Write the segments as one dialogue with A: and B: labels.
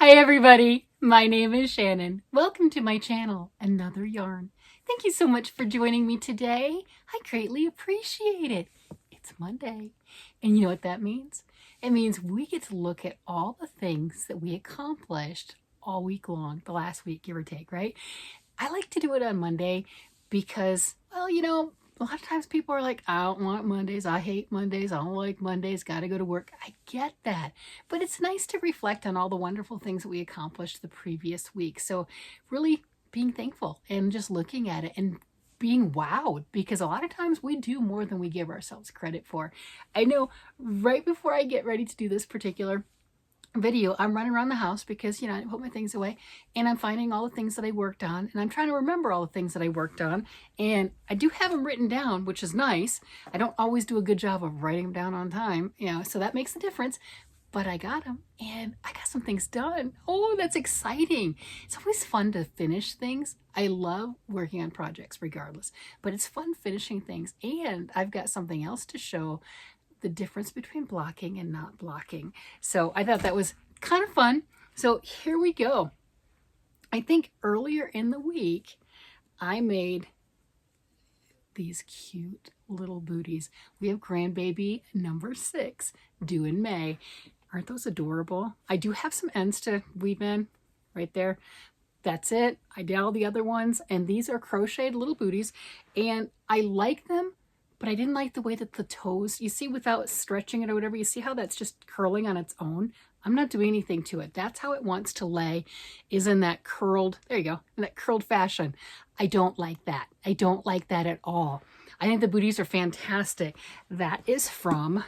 A: Hi everybody, my name is Shannon. Welcome to my channel, Another Yarn. Thank you so much for joining me today. I greatly appreciate it. It's Monday, and you know what that means? It means we get to look at all the things that we accomplished all week long, the last week, give or take, right? I like to do it on Monday because, well, a lot of times people are like, I don't want Mondays, I hate Mondays, I don't like Mondays, gotta go to work. I get that. But it's nice to reflect on all the wonderful things that we accomplished the previous week. So really being thankful and just looking at it and being wowed, because a lot of times we do more than we give ourselves credit for. I know right before I get ready to do this particular video, I'm running around the house because, I put my things away and I'm finding all the things that I worked on, and I'm trying to remember all the things that I worked on, and I do have them written down, which is nice. I don't always do a good job of writing them down on time, so that makes a difference, but I got them and I got some things done. Oh, that's exciting. It's always fun to finish things. I love working on projects regardless, but it's fun finishing things, and I've got something else to show, the difference between blocking and not blocking. So I thought that was kind of fun. So here we go. I think earlier in the week, I made these cute little booties. We have grandbaby number 6 due in May. Aren't those adorable? I do have some ends to weave in right there. That's it. I did all the other ones, and these are crocheted little booties, and I like them, but I didn't like the way that the toes, you see, without stretching it or whatever, you see how that's just curling on its own? I'm not doing anything to it. That's how it wants to lay, is in that curled, there you go, in that curled fashion. I don't like that. I don't like that at all. I think the booties are fantastic. That is from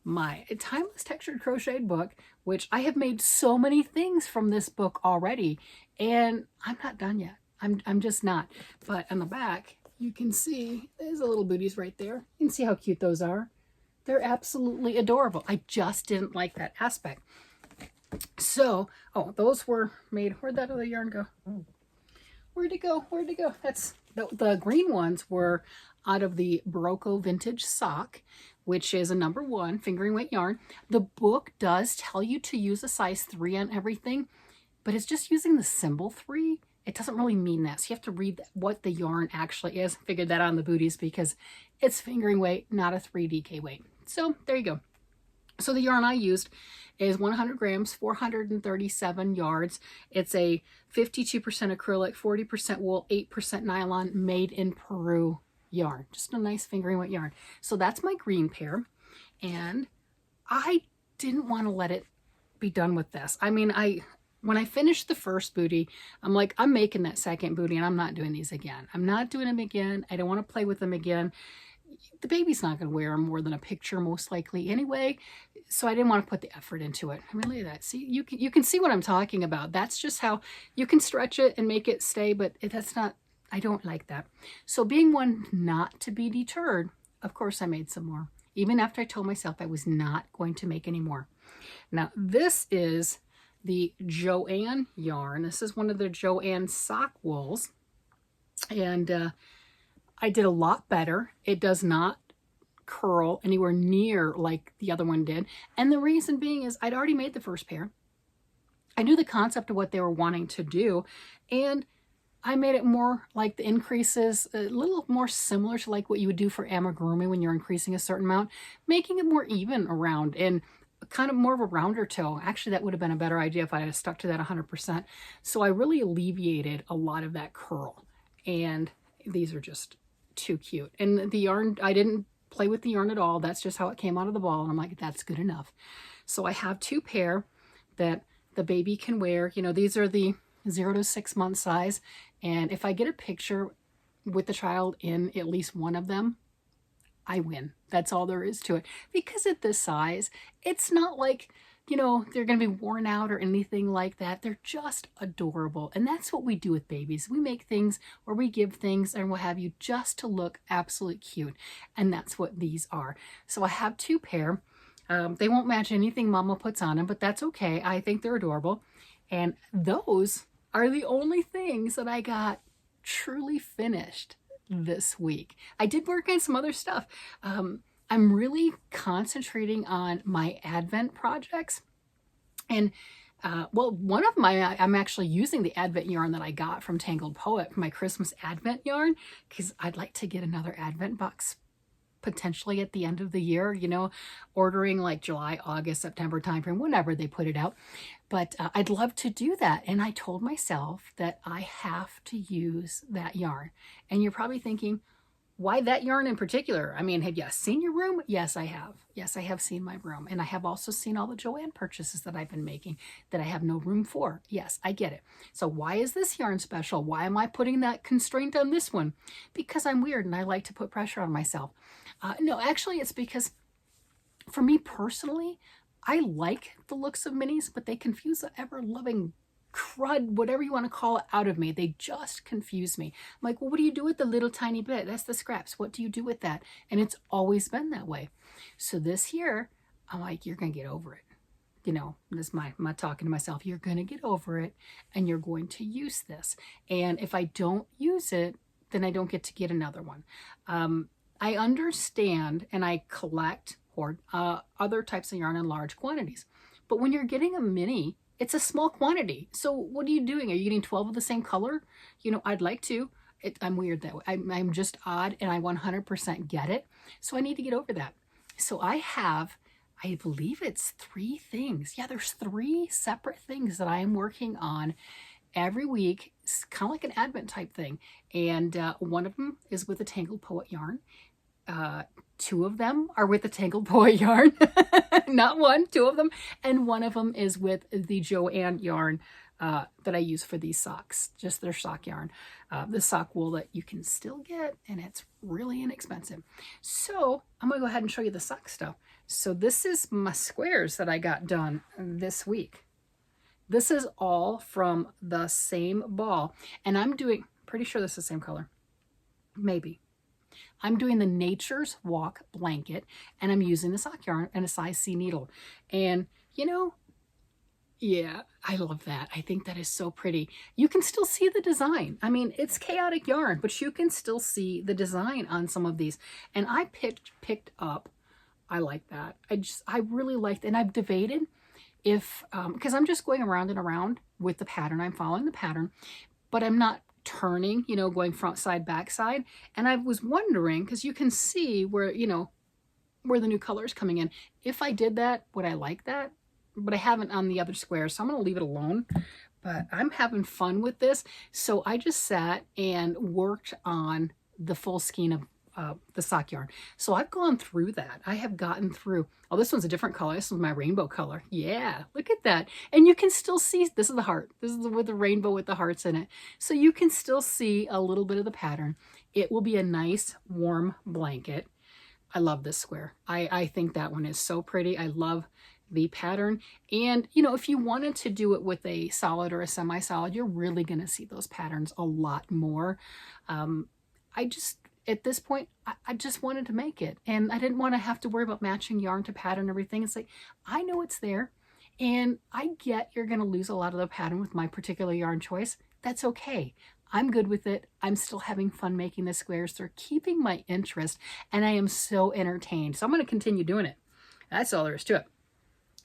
A: my Timeless Textured Crocheted book, which I have made so many things from this book already, and I'm not done yet. I'm just not. But on the back, you can see there's a little booties right there. You can see how cute those are. They're absolutely adorable. I just didn't like that aspect. So, oh, those were made, where'd that other yarn go? Where'd it go? Where'd it go? That's the green ones were out of the Barocco Vintage Sock, which is a number 1 fingering weight yarn. The book does tell you to use a size 3 on everything, but it's just using the symbol 3. It doesn't really mean that. So you have to read what the yarn actually is. Figured that out on the booties because it's fingering weight, not a 3 DK weight. So there you go. So the yarn I used is 100 grams, 437 yards. It's a 52% acrylic, 40% wool, 8% nylon, made in Peru yarn. Just a nice fingering weight yarn. So that's my green pair. And I didn't want to let it be done with this. I mean, when I finished the first booty, I'm like, I'm making that second booty and I'm not doing these again. I'm not doing them again. I don't want to play with them again. The baby's not going to wear them more than a picture, most likely anyway. So I didn't want to put the effort into it. I mean, look at that. See, you can see what I'm talking about. That's just how you can stretch it and make it stay, but that's not, I don't like that. So being one not to be deterred, of course I made some more, even after I told myself I was not going to make any more. Now this is the Joanne yarn. This is one of the Joanne sock wools, and I did a lot better. It does not curl anywhere near like the other one did, and the reason being is I'd already made the first pair. I knew the concept of what they were wanting to do, and I made it more like the increases, a little more similar to like what you would do for amigurumi when you're increasing a certain amount, making it more even around and kind of more of a rounder toe. Actually, that would have been a better idea if I had stuck to that 100%. So I really alleviated a lot of that curl, and these are just too cute. And the yarn, I didn't play with the yarn at all. That's just how it came out of the ball, and I'm like, that's good enough. So I have 2 pair that the baby can wear. These are the 0 to 6 month size, and if I get a picture with the child in at least one of them, I win. That's all there is to it. Because at this size, it's not like, they're going to be worn out or anything like that. They're just adorable. And that's what we do with babies. We make things or we give things and what have you just to look absolutely cute. And that's what these are. So I have 2 pair. They won't match anything Mama puts on them, but that's okay. I think they're adorable. And those are the only things that I got truly finished this week. I did work on some other stuff. I'm really concentrating on my Advent projects, and Well, one of my, I'm actually using the Advent yarn that I got from Tangled Poet for my Christmas Advent yarn, because I'd like to get another Advent box potentially at the end of the year, you know, ordering like July, August, September timeframe, whenever they put it out. But I'd love to do that. And I told myself that I have to use that yarn. And you're probably thinking, why that yarn in particular? I mean, have you seen your room? Yes, I have. Yes, I have seen my room. And I have also seen all the Joann purchases that I've been making that I have no room for. Yes, I get it. So why is this yarn special? Why am I putting that constraint on this one? Because I'm weird and I like to put pressure on myself. No, actually, it's because for me personally, I like the looks of minis, but they confuse the ever-loving crud, whatever you want to call it, out of me. They just confuse me. I'm like, well, what do you do with the little tiny bit? That's the scraps. What do you do with that? And it's always been that way. So this year, I'm like, you're going to get over it. You know, this is my talking to myself. You're going to get over it and you're going to use this. And if I don't use it, then I don't get to get another one. I understand and I collect other types of yarn in large quantities. But when you're getting a mini, it's a small quantity. So what are you doing? Are you getting 12 of the same color? You know, I'd like to. I'm weird that way. I'm just odd and I 100% get it. So I need to get over that. So I have, I believe it's 3 things. Yeah, there's 3 separate things that I am working on every week. It's kind of like an Advent type thing. And one of them is with the Tangled Poet yarn. 2 of them are with the Tangled Poet yarn. Not 1, 2 of them. And one of them is with the Joann yarn that I use for these socks, just their sock yarn. The sock wool that you can still get, and it's really inexpensive. So I'm gonna go ahead and show you the sock stuff. So this is my squares that I got done this week. This is all from the same ball, and I'm doing, pretty sure this is the same color, maybe. I'm doing the Nature's Walk blanket, and I'm using the sock yarn and a size C needle. And, you know, yeah, I love that. I think that is so pretty. You can still see the design. I mean, it's chaotic yarn, but you can still see the design on some of these. And I picked up, I like that. I really liked, and I've debated if, because I'm just going around and around with the pattern. I'm following the pattern, but I'm not turning, you know, going front side, back side. And I was wondering, because you can see where, you know, where the new color is coming in. If I did that, would I like that? But I haven't on the other squares, so I'm going to leave it alone. But I'm having fun with this. So I just sat and worked on the full skein of the sock yarn. So I've gone through that. I have gotten through, oh, this one's a different color. This one's my rainbow color. Yeah, look at that. And you can still see, this is the heart. This is with the rainbow with the hearts in it. So you can still see a little bit of the pattern. It will be a nice warm blanket. I love this square. I think that one is so pretty. I love the pattern. And, you know, if you wanted to do it with a solid or a semi-solid, you're really going to see those patterns a lot more. At this point, I just wanted to make it. And I didn't want to have to worry about matching yarn to pattern and everything. It's like, I know it's there. And I get you're going to lose a lot of the pattern with my particular yarn choice. That's okay. I'm good with it. I'm still having fun making the squares. They're keeping my interest. And I am so entertained. So I'm going to continue doing it. That's all there is to it.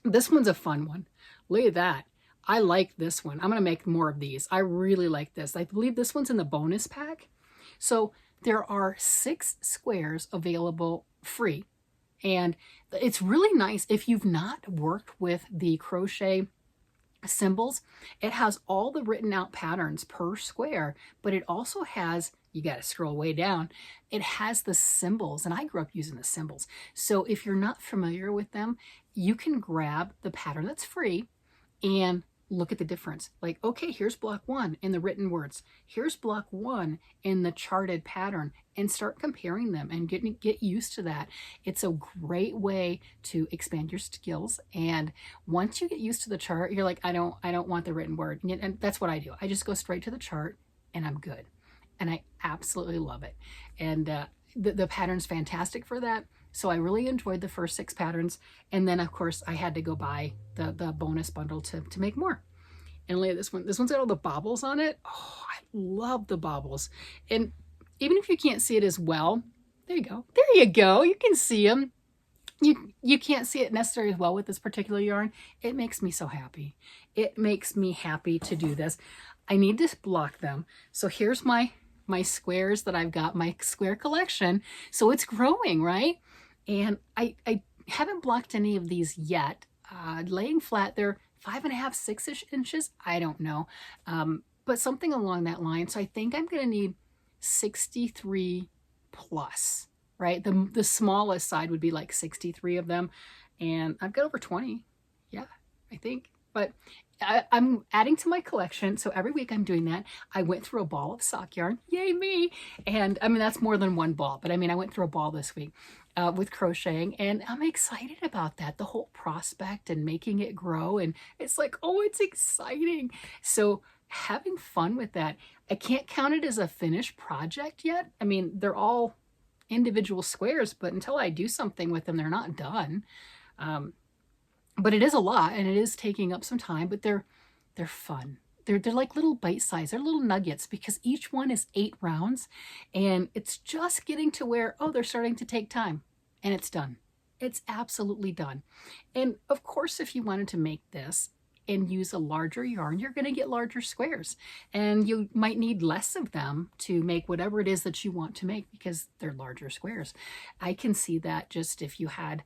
A: This one's a fun one. Look at that. I like this one. I'm going to make more of these. I really like this. I believe this one's in the bonus pack. So there are 6 squares available free. And it's really nice if you've not worked with the crochet symbols. It has all the written out patterns per square, but it also has, you got to scroll way down, it has the symbols. And I grew up using the symbols. So if you're not familiar with them, you can grab the pattern that's free and look at the difference. Like, okay, here's block 1 in the written words. Here's block 1 in the charted pattern, and start comparing them and get used to that. It's a great way to expand your skills. And once you get used to the chart, you're like, I don't want the written word. And that's what I do. I just go straight to the chart and I'm good. And I absolutely love it. And the pattern's fantastic for that. So I really enjoyed the first 6 patterns. And then of course I had to go buy the bonus bundle to make more. And look at this one. This one's got all the baubles on it. Oh, I love the baubles. And even if you can't see it as well, there you go. There you go. You can see them. you can't see it necessarily as well with this particular yarn. It makes me so happy. It makes me happy to do this. I need to block them. So here's my squares that I've got, my square collection. So it's growing, right? And I haven't blocked any of these yet. Laying flat, they're 5.5, 6-ish inches. I don't know. But something along that line. So I think I'm going to need 63 plus, right? The smallest side would be like 63 of them. And I've got over 20. Yeah, I think. But I'm adding to my collection. So every week I'm doing that. I went through a ball of sock yarn. Yay me. And I mean, that's more than one ball. But I mean, I went through a ball this week with crocheting. And I'm excited about that. The whole prospect and making it grow. And it's like, oh, it's exciting. So having fun with that. I can't count it as a finished project yet. I mean, they're all individual squares, but until I do something with them, they're not done. But it is a lot, and it is taking up some time, but they're fun. They're like little bite size. They're little nuggets because each one is 8 rounds, and it's just getting to where, oh, they're starting to take time, and it's done. It's absolutely done. And of course, if you wanted to make this and use a larger yarn, you're going to get larger squares, and you might need less of them to make whatever it is that you want to make because they're larger squares. I can see that just if you had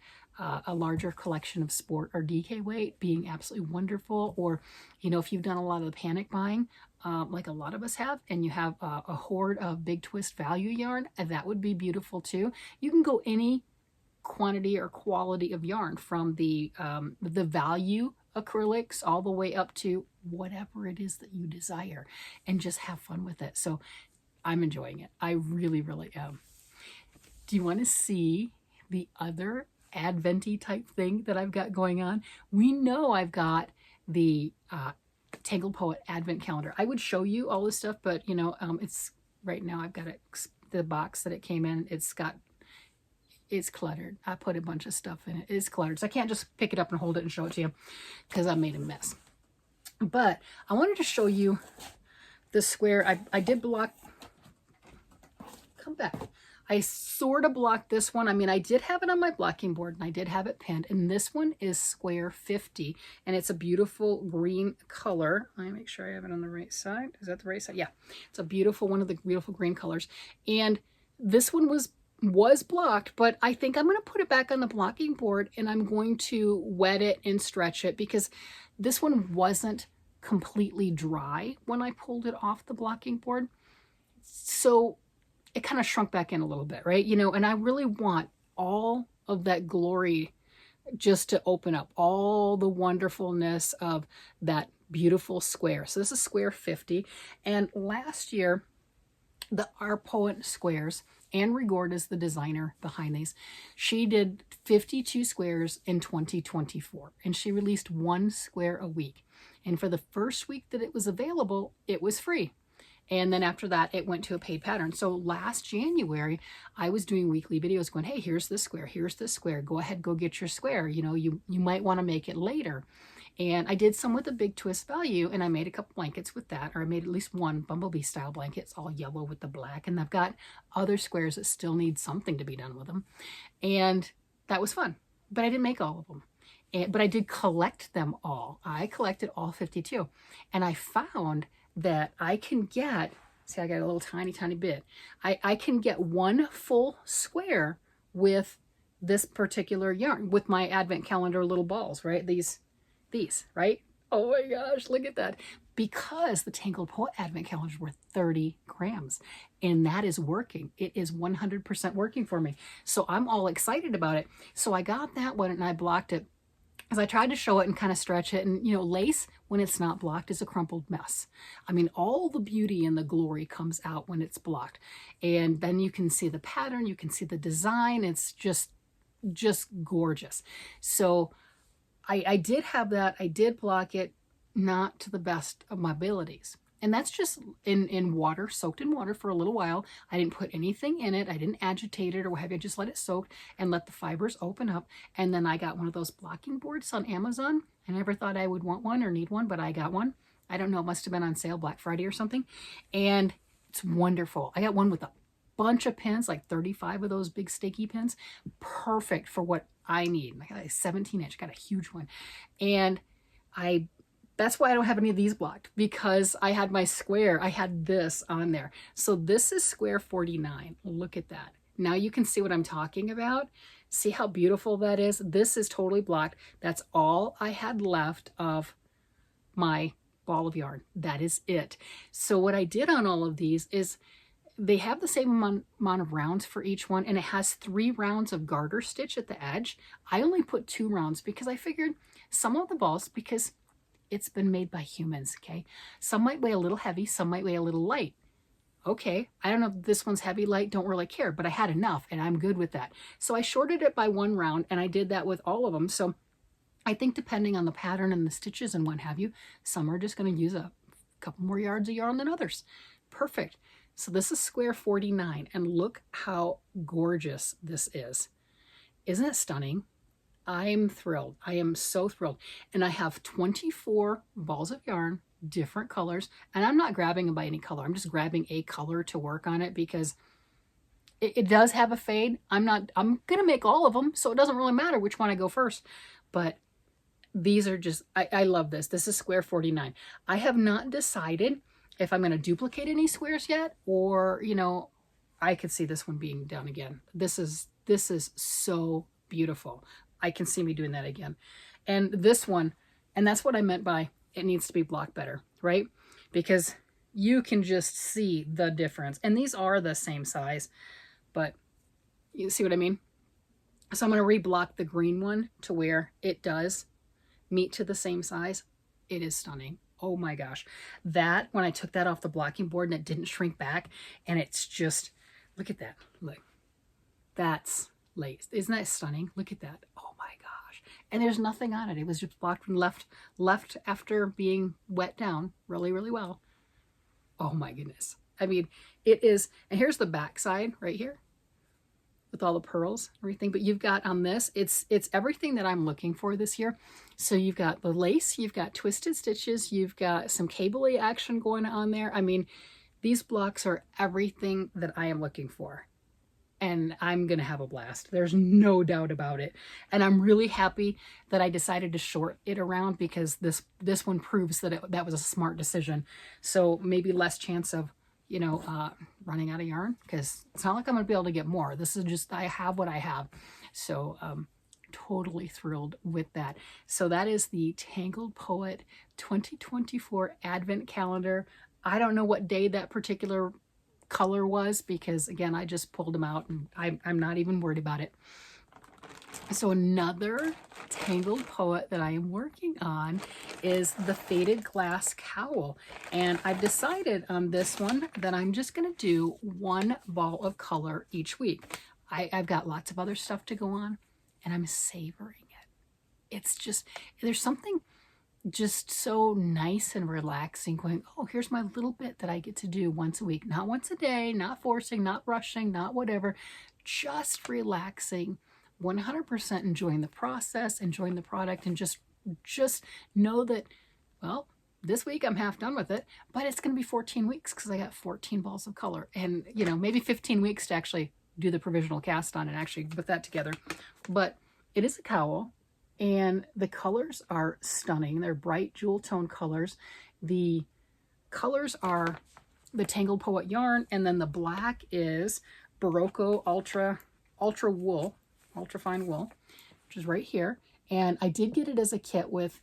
A: a larger collection of sport or DK weight being absolutely wonderful, or if you've done a lot of the panic buying like a lot of us have, and you have a hoard of big twist value yarn, that would be beautiful too. You can go any quantity or quality of yarn from the value acrylics all the way up to whatever it is that you desire, and just have fun with it. So I'm enjoying it. I really, really am. Do you want to see the other Advent-y type thing that I've got going on? We know I've got the Tangled Poet Advent Calendar. I would show you all this stuff, but it's right now I've got the box that it came in. It's cluttered. I put a bunch of stuff in it. It's cluttered. So I can't just pick it up and hold it and show it to you because I made a mess. But I wanted to show you the square. I did block. Come back. I sort of blocked this one. I mean, I did have it on my blocking board and I did have it pinned. And this one is square 50. And it's a beautiful green color. Let me make sure I have it on the right side. Is that the right side? Yeah. It's a beautiful, one of the beautiful green colors. And this one was blocked, but I think I'm going to put it back on the blocking board and I'm going to wet it and stretch it because this one wasn't completely dry when I pulled it off the blocking board. So it kind of shrunk back in a little bit, right? And I really want all of that glory just to open up, all the wonderfulness of that beautiful square. So this is square 50. And last year, our Poent squares, Anne Regourd is the designer behind these. She did 52 squares in 2024, and she released 1 square a week. And for the first week that it was available, it was free. And then after that, it went to a paid pattern. So last January, I was doing weekly videos going, hey, here's this square, here's this square. Go ahead, go get your square. You might want to make it later. And I did some with a big twist value, and I made a couple blankets with that, or I made at least one bumblebee style blanket. It's all yellow with the black, and I've got other squares that still need something to be done with them. And that was fun, but I didn't make all of them. But I did collect them all. I collected all 52, and I found that I can get, see, I got a little tiny bit. I can get 1 full square with this particular yarn, with my Advent Calendar little balls, right? These, right? Oh my gosh, look at that. Because the Tangled Poet Advent Calendars were 30 grams, and that is working. It is 100% working for me. So I'm all excited about it. So I got that one and I blocked it. As I tried to show it and kind of stretch it, and lace, when it's not blocked, is a crumpled mess. I mean, all the beauty and the glory comes out when it's blocked. And then you can see the pattern, you can see the design. It's just gorgeous. So I did have that. I did block it, not to the best of my abilities. And that's just in water, soaked in water for a little while. I didn't put anything in it. I didn't agitate it or what have you. I just let it soak and let the fibers open up. And then I got one of those blocking boards on Amazon. I never thought I would want one or need one, but I got one. I don't know, it must have been on sale Black Friday or something. And it's wonderful. I got one with bunch of pins, like 35 of those big sticky pins. Perfect for what I need. I got a 17-inch, got a huge one. And that's why I don't have any of these blocked, because I had my square, I had this on there. So this is square 49. Look at that. Now you can see what I'm talking about. See how beautiful that is? This is totally blocked. That's all I had left of my ball of yarn. That is it. So what I did on all of these is they have the same amount of rounds for each one, and it has 3 rounds of garter stitch at the edge. I only put 2 rounds because I figured some of the balls, because it's been made by humans, okay? Some might weigh a little heavy, some might weigh a little light. Okay, I don't know if this one's heavy, light, don't really care, but I had enough and I'm good with that. So I shorted it by 1 round, and I did that with all of them. So I think depending on the pattern and the stitches and what have you, some are just going to use a couple more yards of yarn than others. Perfect. So this is square 49, and look how gorgeous this is. Isn't it stunning? I'm thrilled. I am so thrilled. And I have 24 balls of yarn, different colors, and I'm not grabbing them by any color. I'm just grabbing a color to work on it because it does have a fade. I'm going to make all of them, so it doesn't really matter which one I go first. But these are just, I love this. This is square 49. I have not decided if I'm going to duplicate any squares yet, or, you know, I could see this one being done again. This is so beautiful. I can see me doing that again. And this one, and that's what I meant by it needs to be blocked better, right? Because you can just see the difference. And these are the same size, but you see what I mean? So I'm going to reblock the green one to where it does meet to the same size. It is stunning. Oh my gosh. That, when I took that off the blocking board and it didn't shrink back, and it's just, look at that. Look, that's lace. Isn't that stunning? Look at that. Oh my gosh. And there's nothing on it. It was just blocked and left after being wet down really, really well. Oh my goodness. I mean, it is, and here's the back side right here with all the pearls, everything. But you've got on this, it's everything that I'm looking for this year. So you've got the lace, you've got twisted stitches, you've got some cable-y action going on there. I mean, these blocks are everything that I am looking for. And I'm going to have a blast. There's no doubt about it. And I'm really happy that I decided to short it around, because this one proves that that was a smart decision. So maybe less chance of, you know, running out of yarn, because it's not like I'm going to be able to get more. This is just, I have what I have. So totally thrilled with that. So that is the Tangled Poet 2024 Advent Calendar. I don't know what day that particular color was, because again, I just pulled them out and I'm not even worried about it. So another Tangled Poet that I am working on is the Faded Glass Cowl, and I've decided on this one that I'm just going to do 1 ball of color each week. I've got lots of other stuff to go on, and I'm savoring it. It's just, there's something just so nice and relaxing going, oh, here's my little bit that I get to do once a week. Not once a day, not forcing, not rushing, not whatever, just relaxing, 100% enjoying the process, enjoying the product, and just know that, well, this week I'm half done with it, but it's going to be 14 weeks because I got 14 balls of color, and, you know, maybe 15 weeks to actually do the provisional cast on and actually put that together. But it is a cowl. And the colors are stunning. They're bright jewel tone colors. The colors are the Tangled Poet yarn, and then the black is Barocco Ultra wool, ultra fine wool, which is right here. And I did get it as a kit with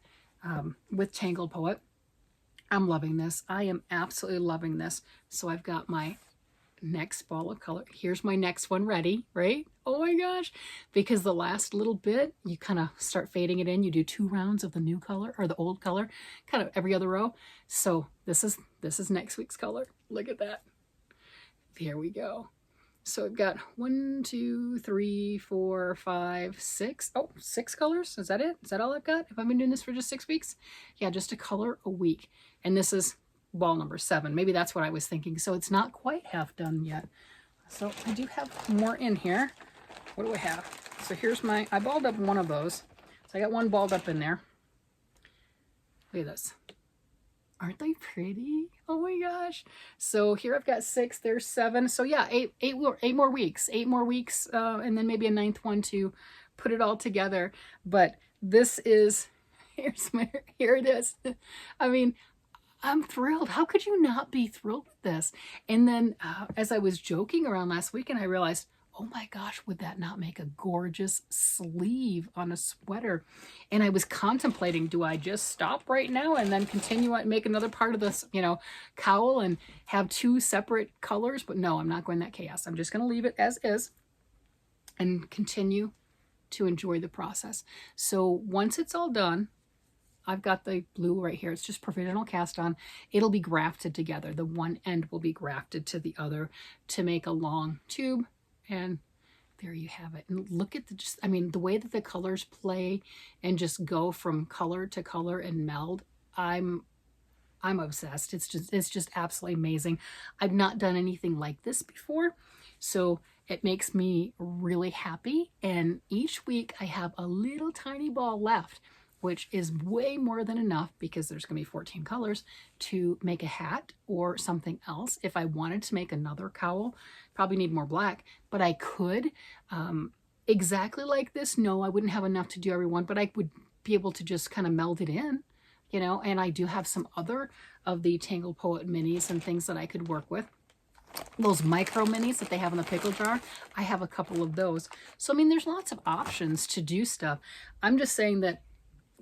A: Tangled Poet. I'm loving this. I am absolutely loving this. So I've got my next ball of color. Here's my next one ready, right? Oh my gosh. Because the last little bit, you kind of start fading it in. You do 2 rounds of the new color or the old color, kind of every other row. So this is next week's color. Look at that. Here we go. So I've got 1, 2, 3, 4, 5, 6. Oh, 6 colors. Is that it? Is that all I've got? Have I been doing this for just 6 weeks? Yeah, just a color a week. And this is ball number 7. Maybe that's what I was thinking. So it's not quite half done yet. So I do have more in here. What do I have? So here's I balled up one of those. So I got one balled up in there. Look at this. Aren't they pretty? Oh my gosh. So here I've got 6, there's 7. So yeah, eight more weeks, and then maybe a 9th one to put it all together. But this is, here it is. I mean, I'm thrilled. How could you not be thrilled with this? And then as I was joking around last weekend, I realized, oh my gosh, would that not make a gorgeous sleeve on a sweater? And I was contemplating, do I just stop right now and then continue and make another part of this, you know, cowl and have 2 separate colors? But no, I'm not going that chaos. I'm just going to leave it as is and continue to enjoy the process. So once it's all done, I've got the blue right here. It's just provisional cast on. It'll be grafted together. The one end will be grafted to the other to make a long tube. And there you have it. And look at the, just, I mean, the way that the colors play and just go from color to color and meld. I'm obsessed. It's just absolutely amazing. I've not done anything like this before, so it makes me really happy. And each week I have a little tiny ball left, which is way more than enough because there's going to be 14 colors to make a hat or something else. If I wanted to make another cowl, probably need more black, but I could. Exactly like this, no, I wouldn't have enough to do every one, but I would be able to just kind of meld it in, you know, and I do have some other of the Tangled Poet minis and things that I could work with. Those micro minis that they have in the pickle jar, I have a couple of those. So, I mean, there's lots of options to do stuff. I'm just saying that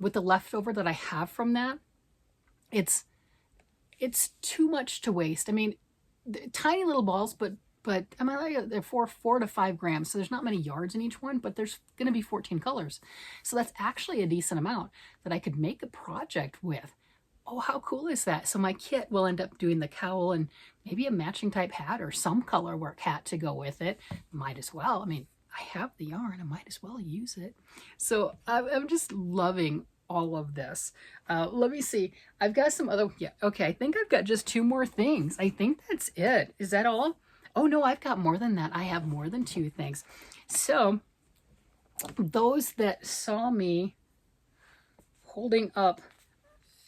A: with the leftover that I have from that, it's too much to waste. I mean, tiny little balls, but I mean, like they're 4 to 5 grams, so there's not many yards in each one, but there's going to be 14 colors. So that's actually a decent amount that I could make a project with. Oh, how cool is that? So my kit will end up doing the cowl and maybe a matching type hat or some color work hat to go with it. Might as well. I mean, I have the yarn, I might as well use it. So I'm just loving all of this. Let me see. I've got some other, yeah, okay. I think I've got just 2 more things. I think that's it. Is that all? Oh no, I've got more than that. I have more than 2 things. So those that saw me holding up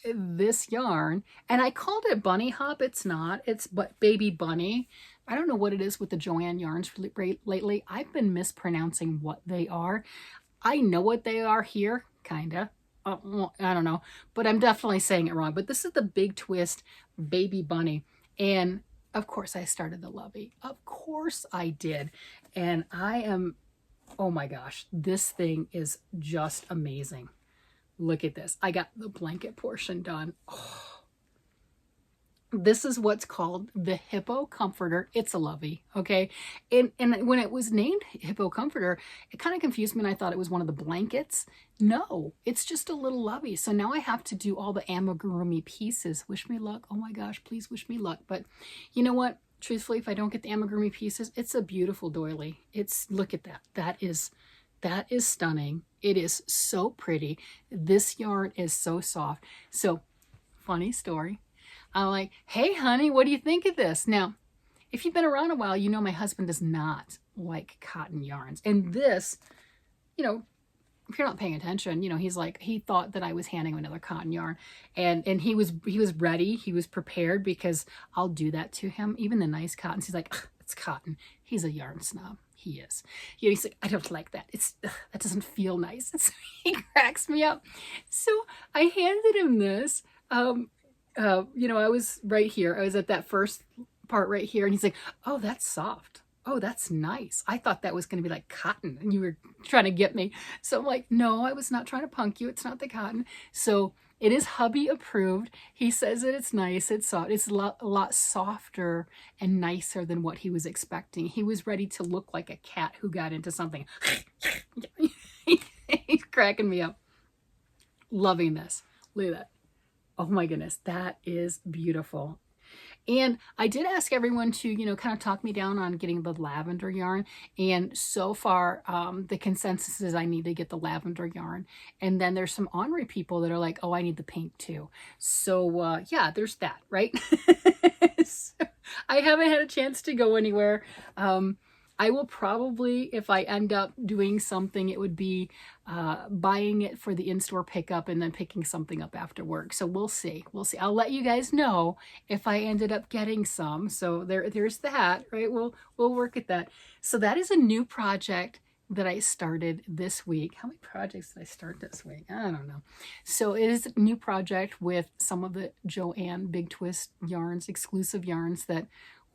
A: this yarn, and I called it bunny hop. It's not, it's but baby bunny. I don't know what it is with the Joanne yarns lately. I've been mispronouncing what they are. I know what they are here, kinda. I don't know, but I'm definitely saying it wrong. But this is the Big Twist Baby Bunny. And of course I started the Lovey. Of course I did. And I am, oh my gosh, this thing is just amazing. Look at this. I got the blanket portion done. Oh. This is what's called the Hippo Comforter. It's a Lovey, okay? And when it was named Hippo Comforter, it kind of confused me and I thought it was one of the blankets. No, it's just a little Lovey. So now I have to do all the amigurumi pieces. Wish me luck. Oh my gosh, please wish me luck. But you know what? Truthfully, if I don't get the amigurumi pieces, it's a beautiful doily. Look at that. That is stunning. It is so pretty. This yarn is so soft. So, funny story. I'm like, hey, honey, what do you think of this? Now, if you've been around a while, you know my husband does not like cotton yarns. And this, you know, if you're not paying attention, you know, he's like, he thought that I was handing him another cotton yarn. And he was ready. He was prepared because I'll do that to him. Even the nice cottons, he's like, it's cotton. He's a yarn snob. He is. You know, he's like, I don't like that. That doesn't feel nice. So he cracks me up. So I handed him this. You know, I was right here. I was at that first part right here. And he's like, oh, that's soft. Oh, that's nice. I thought that was going to be like cotton and you were trying to get me. So I'm like, no, I was not trying to punk you. It's not the cotton. So it is hubby approved. He says that it's nice. It's soft. It's a lot softer and nicer than what he was expecting. He was ready to look like a cat who got into something. He's cracking me up. Loving this. Look at that. Oh my goodness. That is beautiful. And I did ask everyone to, you know, kind of talk me down on getting the lavender yarn. And so far, the consensus is I need to get the lavender yarn. And then there's some ornery people that are like, oh, I need the pink too. So yeah, there's that, right? So, I haven't had a chance to go anywhere. I will probably, if I end up doing something, it would be buying it for the in-store pickup and then picking something up after work. So we'll see. We'll see. I'll let you guys know if I ended up getting some. So there's that, right? We'll work at that. So that is a new project that I started this week. How many projects did I start this week? I don't know. So it is a new project with some of the Joann Big Twist yarns, exclusive yarns that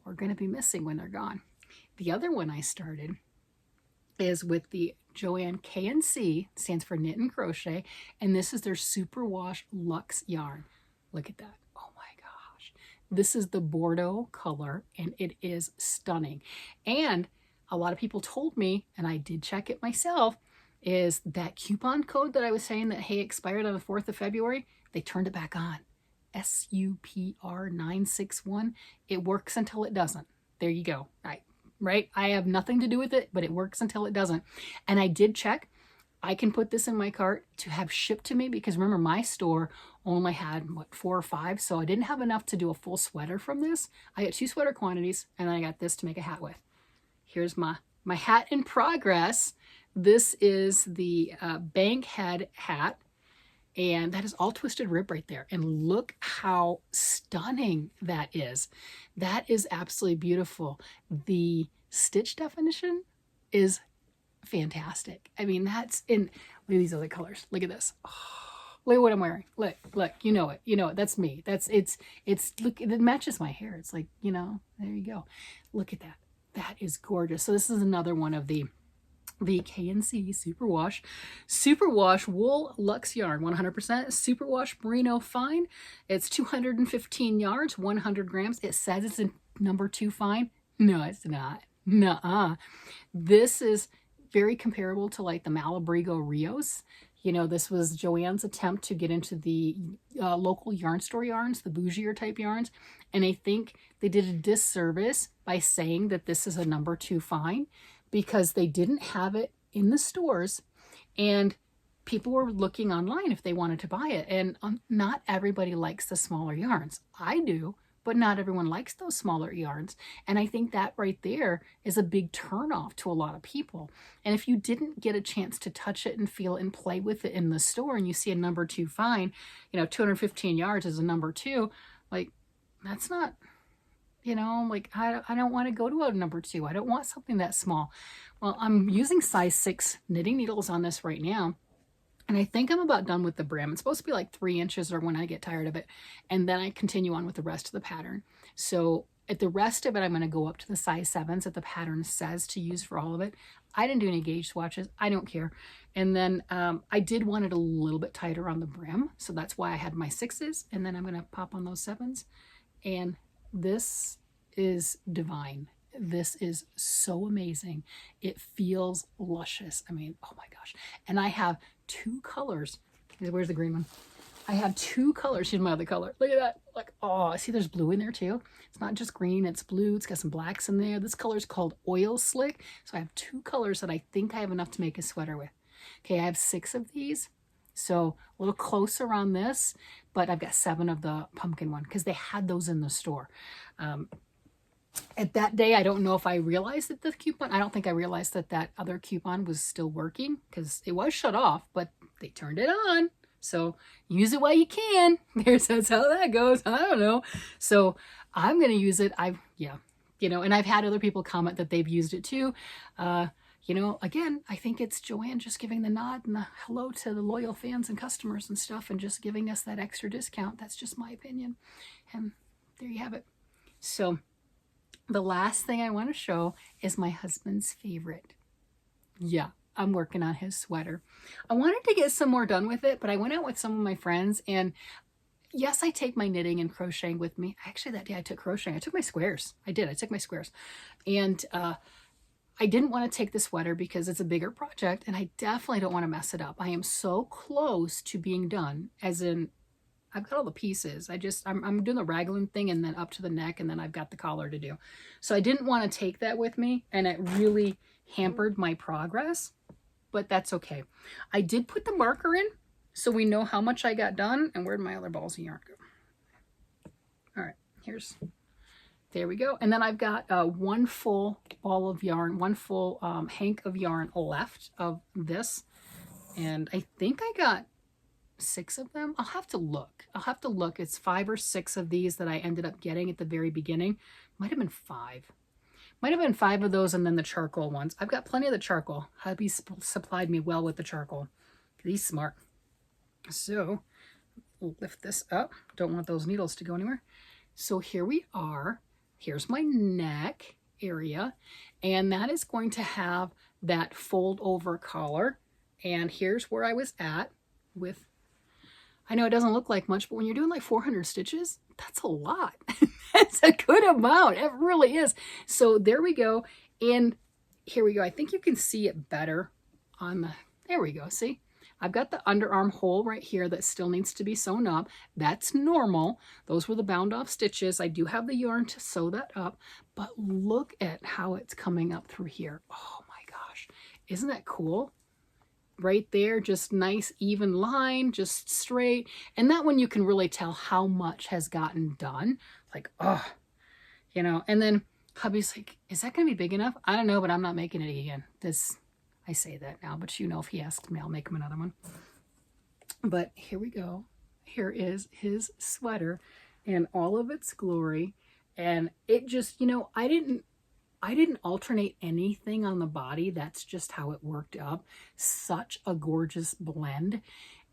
A: we're going to be missing when they're gone. The other one I started is with the Joann K&C, stands for Knit and Crochet, and this is their Superwash Luxe yarn. Look at that. Oh my gosh. This is the Bordeaux color, and it is stunning. And a lot of people told me, and I did check it myself, is that coupon code that I was saying that, hey, expired on the 4th of February, they turned it back on. SUPR961. It works until it doesn't. There you go. Right? I have nothing to do with it, but it works until it doesn't. And I did check. I can put this in my cart to have shipped to me because remember, my store only had, 4 or 5, so I didn't have enough to do a full sweater from this. I got 2 sweater quantities, and I got this to make a hat with. Here's my hat in progress. This is the Bankhead hat, and that is all twisted rib right there. And look how stunning that is. That is absolutely beautiful. The stitch definition is fantastic. I mean, that's in, look at these other colors. Look at this. Oh, look at what I'm wearing. Look, you know it. You know it. That's me. It's, look, it matches my hair. It's like, you know, there you go. Look at that. That is gorgeous. So this is another one of the K&C Superwash wool luxe yarn, 100% Superwash merino fine. It's 215 yards, 100 grams. It says it's a number 2 fine. No, it's not. Nuh-uh. This is very comparable to like the Malabrigo Rios. You know, this was Joann's attempt to get into the local yarn store yarns, the bougier type yarns. And I think they did a disservice by saying that this is a number 2 fine because they didn't have it in the stores and people were looking online if they wanted to buy it. And not everybody likes the smaller yarns. I do, but not everyone likes those smaller yarns. And I think that right there is a big turnoff to a lot of people. And if you didn't get a chance to touch it and feel it and play with it in the store and you see a number 2 fine, you know, 215 yards is a number 2, like that's not, you know, like I don't want to go to a number 2. I don't want something that small. Well, I'm using size 6 knitting needles on this right now. And I think I'm about done with the brim. It's supposed to be like 3 inches or when I get tired of it. And then I continue on with the rest of the pattern. So at the rest of it, I'm going to go up to the size 7s that the pattern says to use for all of it. I didn't do any gauge swatches. I don't care. And then I did want it a little bit tighter on the brim. So that's why I had my 6s. And then I'm going to pop on those 7s. And this is divine. This is so amazing. It feels luscious. I mean, oh my gosh. And I have 2 colors. Where's the green one? I have 2 colors. Here's my other color. Look at that. Like, oh, see there's blue in there too. It's not just green, it's blue. It's got some blacks in there. This color is called Oil Slick. So I have 2 colors that I think I have enough to make a sweater with. Okay, I have 6 of these. So a little closer on this, but I've got 7 of the pumpkin one because they had those in the store. At that day, I don't know if I realized that the coupon, I don't think I realized that that other coupon was still working because it was shut off, but they turned it on. So use it while you can. That's how that goes. I don't know. So I'm going to use it. You know, and I've had other people comment that they've used it too. You know, again, I think it's Joann just giving the nod and the hello to the loyal fans and customers and stuff and just giving us that extra discount. That's just my opinion. And there you have it. So the last thing I want to show is my husband's favorite. Yeah, I'm working on his sweater. I wanted to get some more done with it, but I went out with some of my friends and yes, I take my knitting and crocheting with me. Actually, that day I took crocheting. I took my squares. I took my squares. And I didn't want to take the sweater because it's a bigger project and I definitely don't want to mess it up. I am so close to being done, as in I've got all the pieces. I'm doing the raglan thing and then up to the neck and then I've got the collar to do. So I didn't want to take that with me and it really hampered my progress, but that's okay. I did put the marker in so we know how much I got done and where'd my other balls of yarn go? All right, here's there we go. And then I've got one full ball of yarn, one full hank of yarn left of this. And I think I got 6 of them. I'll have to look. It's 5 or 6 of these that I ended up getting at the very beginning. Might have been 5. Might have been 5 of those and then the charcoal ones. I've got plenty of the charcoal. Hubby supplied me well with the charcoal. He's smart. So we'll lift this up. Don't want those needles to go anywhere. So here we are. Here's my neck area. And that is going to have that fold over collar. And here's where I was at with, I know it doesn't look like much, but when you're doing like 400 stitches, that's a lot. That's a good amount. It really is. So there we go. And here we go. I think you can see it better on the, there we go. See, I've got the underarm hole right here that still needs to be sewn up. That's normal. Those were the bound off stitches. I do have the yarn to sew that up, but look at how it's coming up through here. Oh my gosh. Isn't that cool? Right there, just nice even line, just straight. And that one you can really tell how much has gotten done. Like, oh, you know, and then hubby's like, is that going to be big enough? I don't know, but I'm not making it again. This, I say that now, but you know, if he asks me, I'll make him another one. But here we go. Here is his sweater in all of its glory. And it just, you know, I didn't alternate anything on the body. That's just how it worked up. Such a gorgeous blend.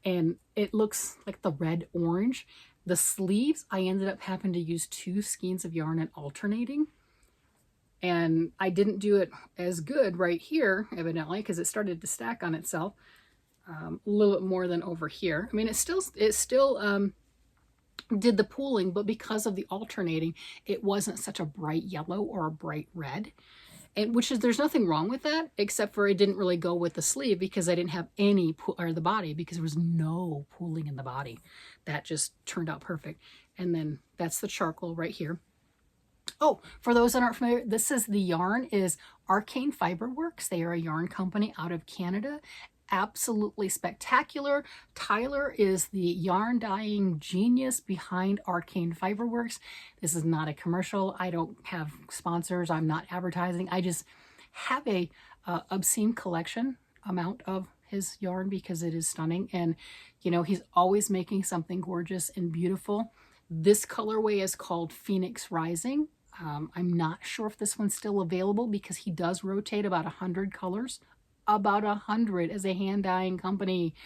A: And it looks like the red orange. The sleeves, I ended up having to use 2 skeins of yarn and alternating. And I didn't do it as good right here, evidently, because it started to stack on itself a little bit more than over here. I mean, it still did the pooling, but because of the alternating, it wasn't such a bright yellow or a bright red. And which is, there's nothing wrong with that, except for it didn't really go with the sleeve because I didn't have any or the body, because there was no pooling in the body. That just turned out perfect. And then that's the charcoal right here. Oh, for those that aren't familiar, this is the yarn is Arcane Fiberworks. They are a yarn company out of Canada. Absolutely spectacular. Tyler is the yarn dyeing genius behind Arcane Fiberworks. This is not a commercial. I don't have sponsors. I'm not advertising. I just have a obscene collection amount of his yarn because it is stunning. And, you know, he's always making something gorgeous and beautiful. This colorway is called Phoenix Rising. I'm not sure if this one's still available because he does rotate about 100 colors. About 100 as a hand dyeing company,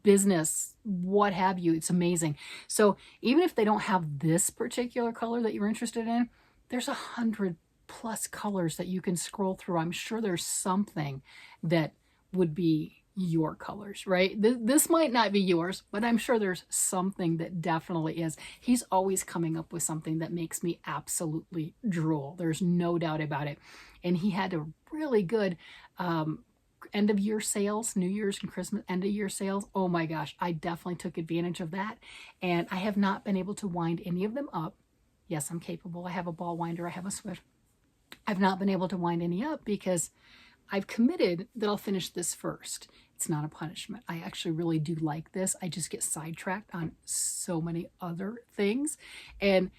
A: business, what have you. It's amazing. So even if they don't have this particular color that you're interested in, there's 100+ colors that you can scroll through. I'm sure there's something that would be your colors, right? This might not be yours, but I'm sure there's something that definitely is. He's always coming up with something that makes me absolutely drool. There's no doubt about it. And he had a really good end of year sales, New Year's and Christmas end of year sales. Oh my gosh, I definitely took advantage of that. And I have not been able to wind any of them up. Yes, I'm capable. I have a ball winder. I have a Swift. I've not been able to wind any up because I've committed that I'll finish this first. It's not a punishment. I actually really do like this. I just get sidetracked on so many other things. And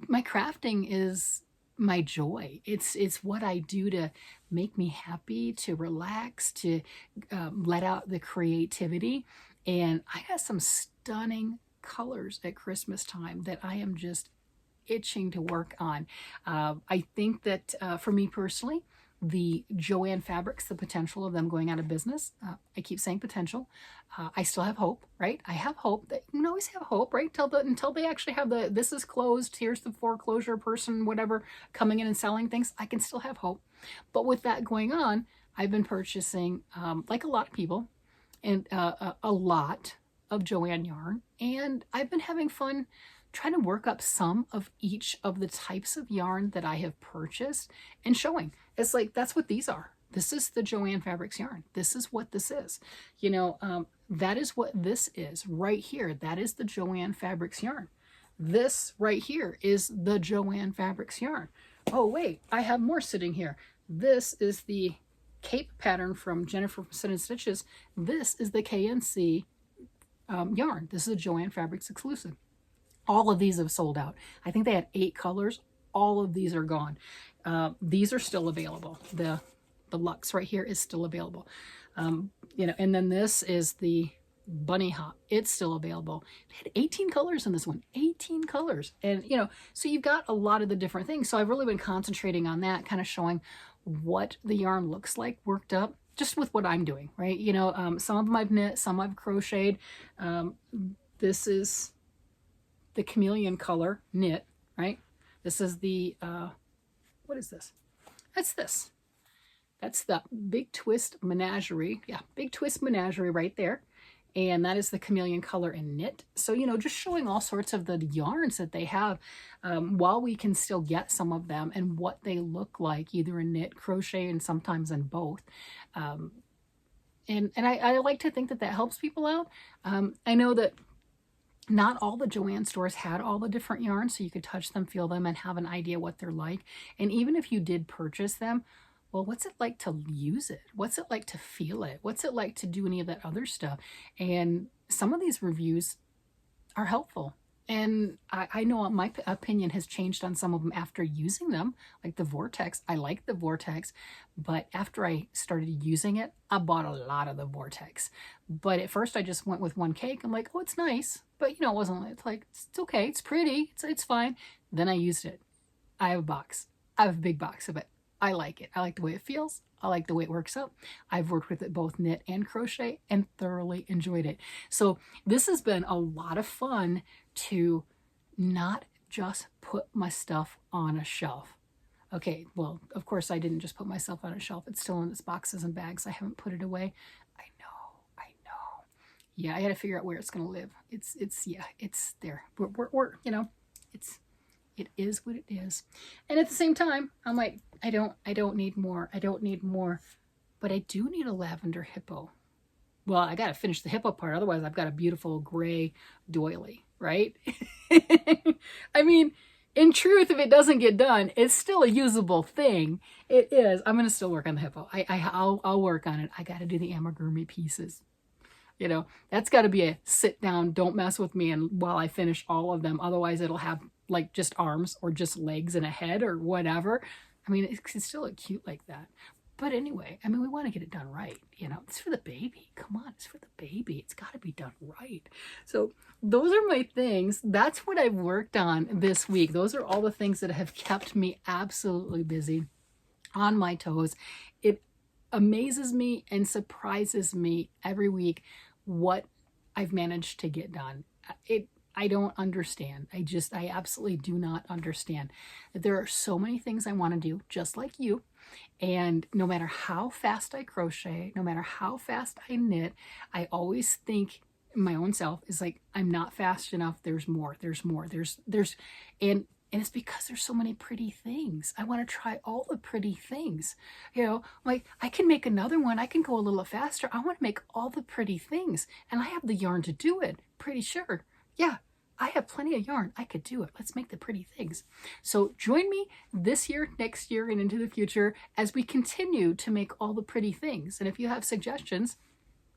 A: my crafting is my joy. It's what I do to make me happy, to relax, to let out the creativity. And I got some stunning colors at Christmas time that I am just itching to work on. I think that for me personally, the Joann fabrics, the potential of them going out of business. I keep saying potential. I still have hope, right? I have hope. That you can always have hope, right? Until they actually have the, this is closed, here's the foreclosure person, whatever, coming in and selling things. I can still have hope. But with that going on, I've been purchasing, like a lot of people, and a lot of Joann yarn. And I've been having fun trying to work up some of each of the types of yarn that I have purchased and showing. It's like, that's what these are. This is the Joann Fabrics yarn. This is what this is. You know, that is what this is right here. That is the Joann Fabrics yarn. This right here is the Joann Fabrics yarn. Oh, wait, I have more sitting here. This is the cape pattern from Jennifer from Sydney Stitches. This is the KNC yarn. This is a Joann Fabrics exclusive. All of these have sold out. I think they had 8 colors. all of these are gone. These are still available. The luxe right here is still available. You know, and then this is the bunny hop. It's still available. They had 18 colors in this one, 18 colors. And, you know, so you've got a lot of the different things. So I've really been concentrating on that, kind of showing what the yarn looks like worked up, just with what I'm doing, right? You know, some of them I've knit, some I've crocheted. This is the chameleon color knit, right? This is the, what is this? That's this. That's the Big Twist Menagerie. Yeah, Big Twist Menagerie right there. And that is the chameleon color in knit. So, you know, just showing all sorts of the yarns that they have while we can still get some of them and what they look like, either in knit, crochet, and sometimes in both. And I like to think that that helps people out. I know that not all the Joann stores had all the different yarns, so you could touch them, feel them, and have an idea what they're like. And even if you did purchase them, well, what's it like to use it? What's it like to feel it? What's it like to do any of that other stuff? And some of these reviews are helpful. And I know my opinion has changed on some of them after using them, like the Vortex. I like the Vortex, but after I started using it, I bought a lot of the Vortex. But at first I just went with one cake. I'm like, oh, it's nice. But, you know, it wasn't, it's like, it's okay. It's pretty. It's fine. Then I used it. I have a box. I have a big box of it. I like it. I like the way it feels. I like the way it works out. I've worked with it both knit and crochet and thoroughly enjoyed it. So this has been a lot of fun to not just put my stuff on a shelf. Okay, well, of course I didn't just put myself on a shelf. It's still in its boxes and bags. I haven't put it away. I know. Yeah, I got to figure out where it's going to live. It's there. We're you know, it is what it is. And at the same time, I'm like, I don't need more. I don't need more. But I do need a lavender hippo. Well, I got to finish the hippo part. Otherwise, I've got a beautiful gray doily, right? I mean, in truth, if it doesn't get done, it's still a usable thing. It is. I'm going to still work on the hippo. I'll work on it. I got to do the amigurumi pieces. You know, that's got to be a sit down, don't mess with me and while I finish all of them. Otherwise, it'll have like just arms or just legs and a head or whatever. I mean, it's still look cute like that. But anyway, I mean, we want to get it done right. You know, it's for the baby. Come on, it's for the baby. It's got to be done right. So those are my things. That's what I've worked on this week. Those are all the things that have kept me absolutely busy, on my toes. It amazes me and surprises me every week what I've managed to get done. I don't understand. I absolutely do not understand that there are so many things I want to do, just like you. And no matter how fast I crochet, no matter how fast I knit, I always think my own self is like, I'm not fast enough. There's more, and it's because there's so many pretty things. I want to try all the pretty things. You know, like I can make another one. I can go a little faster. I want to make all the pretty things. And I have the yarn to do it. Pretty sure. Yeah, I have plenty of yarn. I could do it. Let's make the pretty things. So join me this year, next year, and into the future as we continue to make all the pretty things. And if you have suggestions,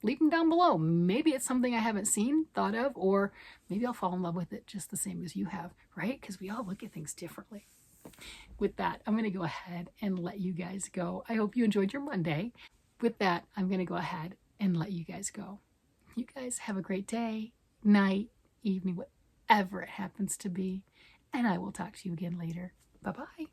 A: leave them down below. Maybe it's something I haven't seen, thought of, or maybe I'll fall in love with it just the same as you have, right? Because we all look at things differently. With that, I'm going to go ahead and let you guys go. I hope you enjoyed your Monday. With that, I'm going to go ahead and let you guys go. You guys have a great day, night, evening, whatever it happens to be. And I will talk to you again later. Bye-bye.